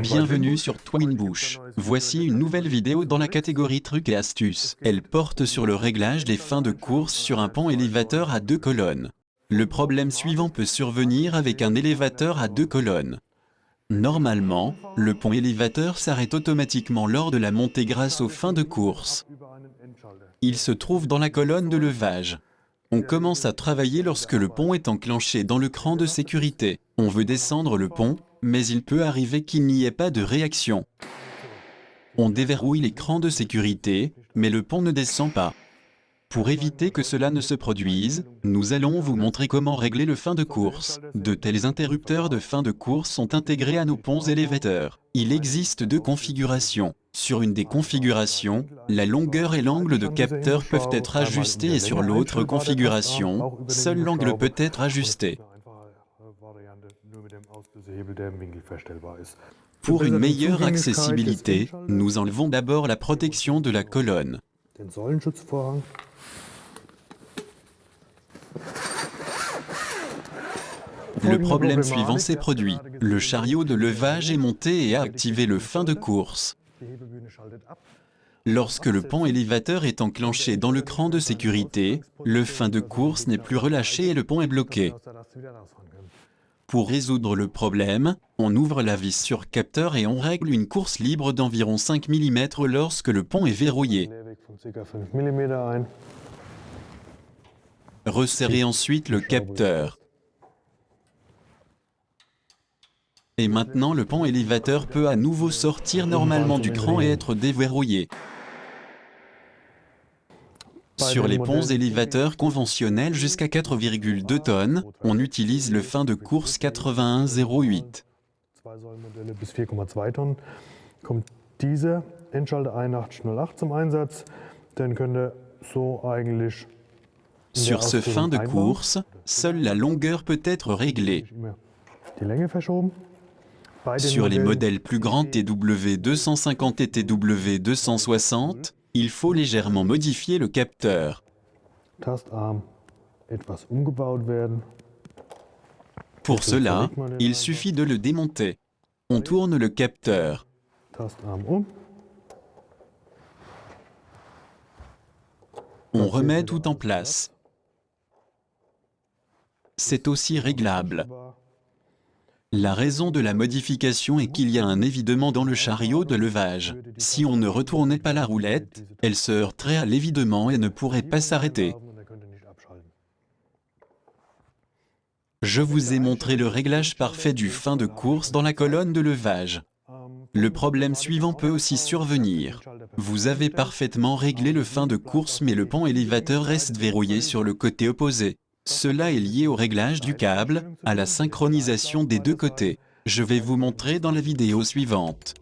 Bienvenue sur Twinbush. Voici une nouvelle vidéo dans la catégorie trucs et astuces. Elle porte sur le réglage des fins de course sur un pont élévateur à 2 colonnes. Le problème suivant peut survenir avec un élévateur à 2 colonnes. Normalement, le pont élévateur s'arrête automatiquement lors de la montée grâce aux fins de course. Il se trouve dans la colonne de levage. On commence à travailler lorsque le pont est enclenché dans le cran de sécurité. On veut descendre le pont, mais il peut arriver qu'il n'y ait pas de réaction. On déverrouille les crans de sécurité, mais le pont ne descend pas. Pour éviter que cela ne se produise, nous allons vous montrer comment régler le fin de course. De tels interrupteurs de fin de course sont intégrés à nos ponts élévateurs. Il existe 2 configurations. Sur une des configurations, la longueur et l'angle de capteur peuvent être ajustés et sur l'autre configuration, seul l'angle peut être ajusté. Pour une meilleure accessibilité, nous enlevons d'abord la protection de la colonne. Le problème suivant s'est produit. Le chariot de levage est monté et a activé le fin de course. Lorsque le pont élévateur est enclenché dans le cran de sécurité, le fin de course n'est plus relâché et le pont est bloqué. Pour résoudre le problème, on ouvre la vis sur capteur et on règle une course libre d'environ 5 mm lorsque le pont est verrouillé. Resserrez ensuite le capteur. Et maintenant le pont élévateur peut à nouveau sortir normalement du cran et être déverrouillé. Sur les ponts élévateurs conventionnels jusqu'à 4,2 tonnes, on utilise le fin de course 8108. Sur ce fin de course, seule la longueur peut être réglée. Sur les modèles plus grands TW 250 et TW 260, il faut légèrement modifier le capteur. Pour cela, il suffit de le démonter. On tourne le capteur. On remet tout en place. C'est aussi réglable. La raison de la modification est qu'il y a un évidement dans le chariot de levage. Si on ne retournait pas la roulette, elle se heurterait à l'évidement et ne pourrait pas s'arrêter. Je vous ai montré le réglage parfait du fin de course dans la colonne de levage. Le problème suivant peut aussi survenir. Vous avez parfaitement réglé le fin de course mais le pont élévateur reste verrouillé sur le côté opposé. Cela est lié au réglage du câble, à la synchronisation des 2 côtés. Je vais vous montrer dans la vidéo suivante.